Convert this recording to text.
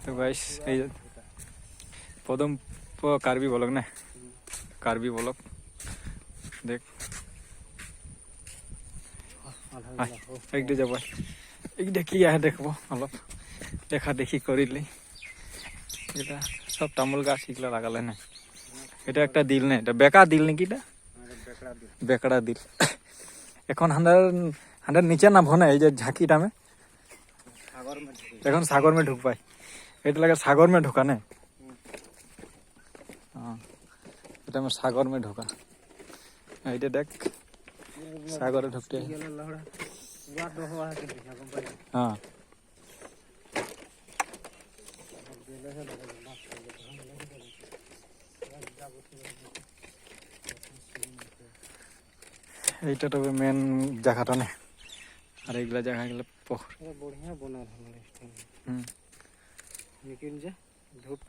তো গাইস এই পদম কার্বি ব্লগ না, কার্বি ব্লগ দেখ এইটা যাব, এইটা কি আহে দেখবো, অলপ দেখা দেখি করিলি। এটা সব তামুল গাছ এগুলা লাগালে না, এটা একটা দিল না, এটা বেকা দিল নাকি, এটা বেকড়া দিল। এখন হান্ডার নিচে নামবো না, এই যে ঝাঁকিটা में এখন সাগর में ঢুক পাই, এটা লাগে সাগর में ঢোকা না। हाँ এটা আমার সাগর में ঢোকা, এইটা দেখ সাগরে ঢুকতে। হ্যাঁ এইটা তবে মেন জায়গাটা না, আর এইগুলা জায়গা গেলে बढ़िया बना रहा है, लेकिन जे धूप